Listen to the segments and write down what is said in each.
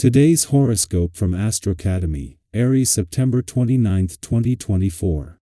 Today's horoscope from Astrocademy, Aries, September 29, 2024.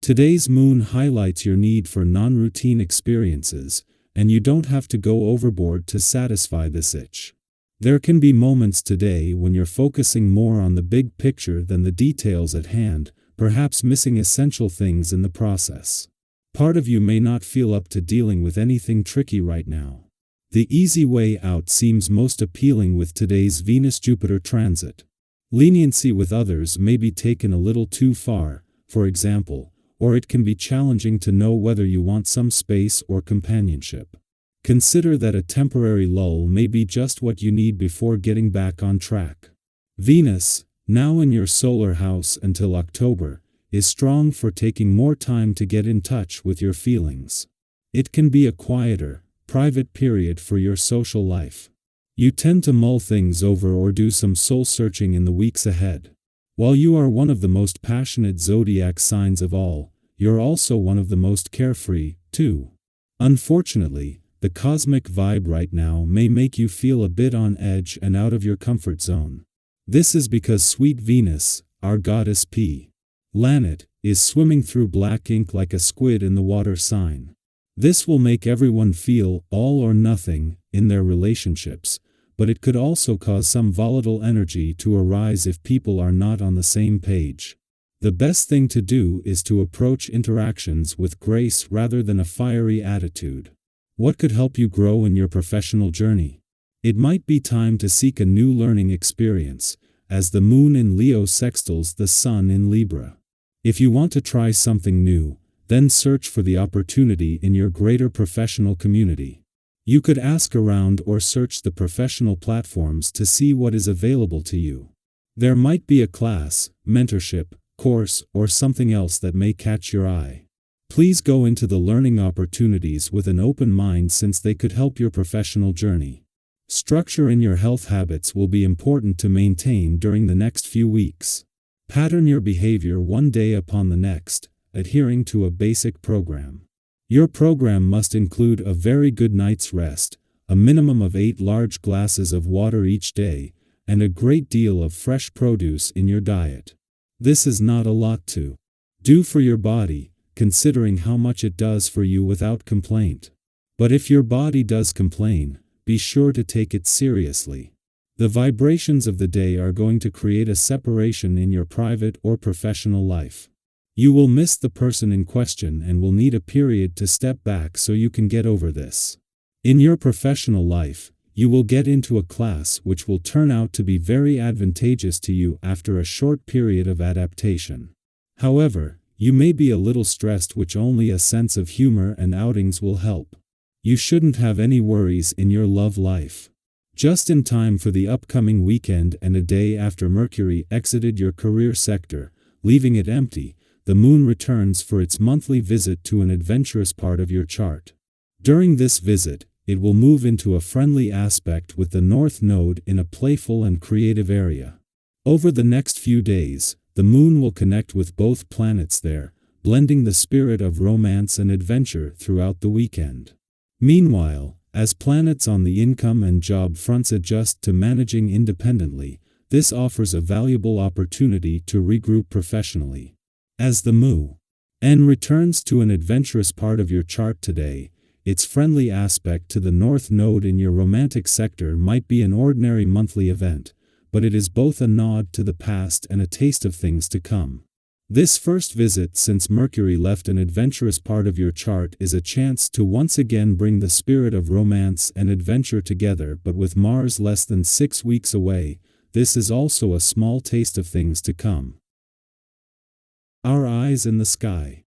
Today's moon highlights your need for non-routine experiences, and you don't have to go overboard to satisfy this itch. There can be moments today when you're focusing more on the big picture than the details at hand, perhaps missing essential things in the process. Part of you may not feel up to dealing with anything tricky right now. The easy way out seems most appealing with today's Venus-Jupiter transit. Leniency with others may be taken a little too far, for example, or it can be challenging to know whether you want some space or companionship. Consider that a temporary lull may be just what you need before getting back on track. Venus, now in your solar house until October, is strong for taking more time to get in touch with your feelings. It can be a quieter, private period for your social life. You tend to mull things over or do some soul-searching in the weeks ahead. While you are one of the most passionate zodiac signs of all, you're also one of the most carefree, too. Unfortunately, the cosmic vibe right now may make you feel a bit on edge and out of your comfort zone. This is because sweet Venus, our goddess Planet, is swimming through black ink like a squid in the water sign. This will make everyone feel all or nothing in their relationships, but it could also cause some volatile energy to arise if people are not on the same page. The best thing to do is to approach interactions with grace rather than a fiery attitude. What could help you grow in your professional journey? It might be time to seek a new learning experience, as the moon in Leo sextiles the sun in Libra. If you want to try something new, then search for the opportunity in your greater professional community. You could ask around or search the professional platforms to see what is available to you. There might be a class, mentorship, course, or something else that may catch your eye. Please go into the learning opportunities with an open mind since they could help your professional journey. Structure in your health habits will be important to maintain during the next few weeks. Pattern your behavior one day upon the next, adhering to a basic program. Your program must include a very good night's rest, a minimum of 8 large glasses of water each day, and a great deal of fresh produce in your diet. This is not a lot to do for your body, considering how much it does for you without complaint. But if your body does complain, be sure to take it seriously. The vibrations of the day are going to create a separation in your private or professional life. You will miss the person in question and will need a period to step back so you can get over this. In your professional life, you will get into a class which will turn out to be very advantageous to you after a short period of adaptation. However, you may be a little stressed, which only a sense of humor and outings will help. You shouldn't have any worries in your love life. Just in time for the upcoming weekend and a day after Mercury exited your career sector, leaving it empty, the moon returns for its monthly visit to an adventurous part of your chart. During this visit, it will move into a friendly aspect with the North Node in a playful and creative area. Over the next few days, the moon will connect with both planets there, blending the spirit of romance and adventure throughout the weekend. Meanwhile, as planets on the income and job fronts adjust to managing independently, this offers a valuable opportunity to regroup professionally. As the moon returns to an adventurous part of your chart today, its friendly aspect to the North Node in your romantic sector might be an ordinary monthly event, but it is both a nod to the past and a taste of things to come. This first visit since Mercury left an adventurous part of your chart is a chance to once again bring the spirit of romance and adventure together, but with Mars less than 6 weeks away, this is also a small taste of things to come. Our eyes in the sky.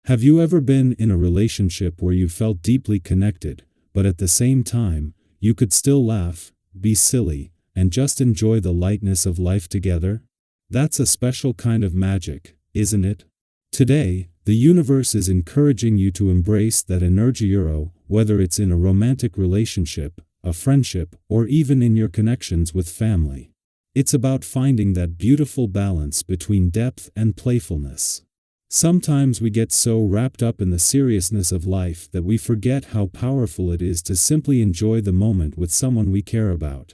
Have you ever been in a relationship where you felt deeply connected, but at the same time, you could still laugh, be silly, and just enjoy the lightness of life together? That's a special kind of magic, isn't it? Today, the universe is encouraging you to embrace that energy, whether it's in a romantic relationship, a friendship, or even in your connections with family. It's about finding that beautiful balance between depth and playfulness. Sometimes we get so wrapped up in the seriousness of life that we forget how powerful it is to simply enjoy the moment with someone we care about.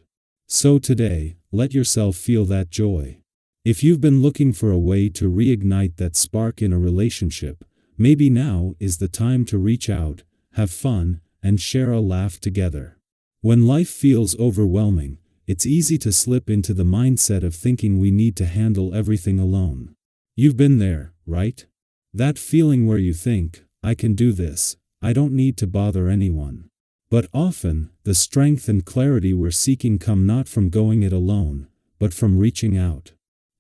So today, let yourself feel that joy. If you've been looking for a way to reignite that spark in a relationship, maybe now is the time to reach out, have fun, and share a laugh together. When life feels overwhelming, it's easy to slip into the mindset of thinking we need to handle everything alone. You've been there, right? That feeling where you think, I can do this, I don't need to bother anyone. But often, the strength and clarity we're seeking come not from going it alone, but from reaching out.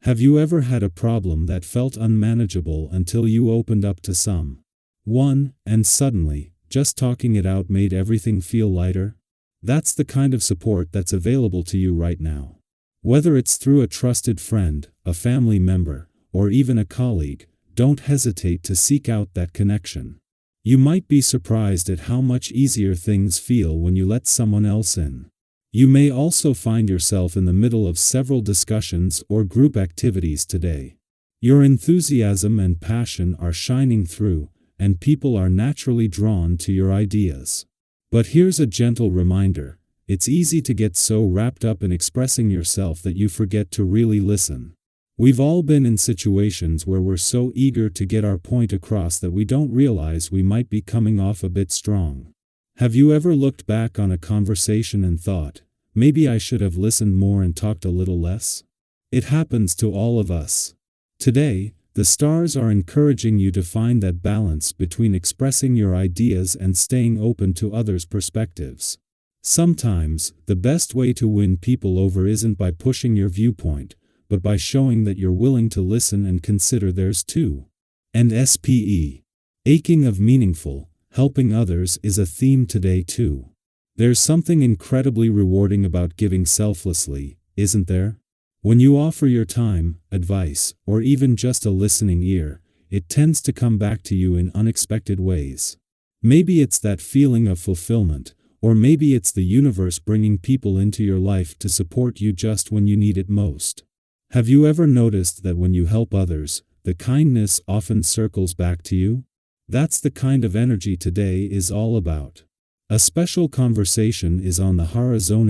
Have you ever had a problem that felt unmanageable until you opened up to someone, and suddenly, just talking it out made everything feel lighter? That's the kind of support that's available to you right now. Whether it's through a trusted friend, a family member, or even a colleague, don't hesitate to seek out that connection. You might be surprised at how much easier things feel when you let someone else in. You may also find yourself in the middle of several discussions or group activities today. Your enthusiasm and passion are shining through, and people are naturally drawn to your ideas. But here's a gentle reminder: it's easy to get so wrapped up in expressing yourself that you forget to really listen. We've all been in situations where we're so eager to get our point across that we don't realize we might be coming off a bit strong. Have you ever looked back on a conversation and thought, maybe I should have listened more and talked a little less? It happens to all of us. Today, the stars are encouraging you to find that balance between expressing your ideas and staying open to others' perspectives. Sometimes, the best way to win people over isn't by pushing your viewpoint, but by showing that you're willing to listen and consider theirs too. And aching of meaningful, helping others is a theme today too. There's something incredibly rewarding about giving selflessly, isn't there? When you offer your time, advice, or even just a listening ear, it tends to come back to you in unexpected ways. Maybe it's that feeling of fulfillment, or maybe it's the universe bringing people into your life to support you just when you need it most. Have you ever noticed that when you help others, the kindness often circles back to you? That's the kind of energy today is all about. A special conversation is on the horizon,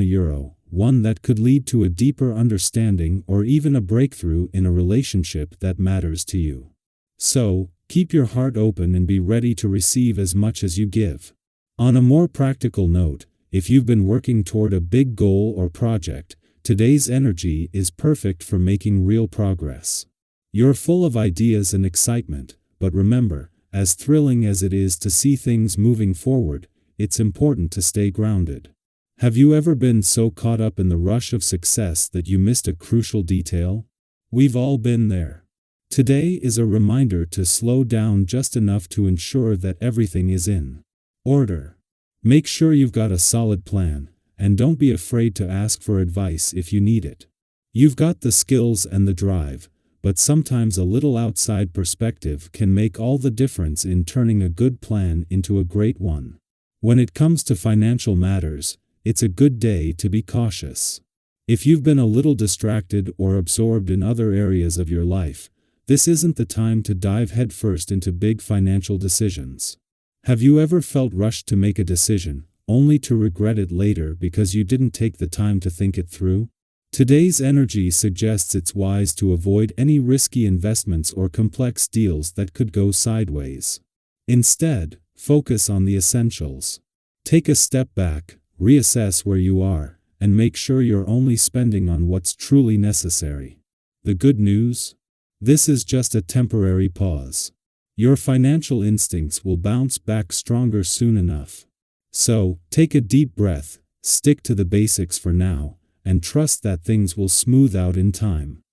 one that could lead to a deeper understanding or even a breakthrough in a relationship that matters to you. So, keep your heart open and be ready to receive as much as you give. On a more practical note, if you've been working toward a big goal or project, today's energy is perfect for making real progress. You're full of ideas and excitement, but remember, as thrilling as it is to see things moving forward, it's important to stay grounded. Have you ever been so caught up in the rush of success that you missed a crucial detail? We've all been there. Today is a reminder to slow down just enough to ensure that everything is in order. Make sure you've got a solid plan, and don't be afraid to ask for advice if you need it. You've got the skills and the drive, but sometimes a little outside perspective can make all the difference in turning a good plan into a great one. When it comes to financial matters, it's a good day to be cautious. If you've been a little distracted or absorbed in other areas of your life, this isn't the time to dive headfirst into big financial decisions. Have you ever felt rushed to make a decision, only to regret it later because you didn't take the time to think it through? Today's energy suggests it's wise to avoid any risky investments or complex deals that could go sideways. Instead, focus on the essentials. Take a step back, reassess where you are, and make sure you're only spending on what's truly necessary. The good news? This is just a temporary pause. Your financial instincts will bounce back stronger soon enough. So, take a deep breath, stick to the basics for now, and trust that things will smooth out in time.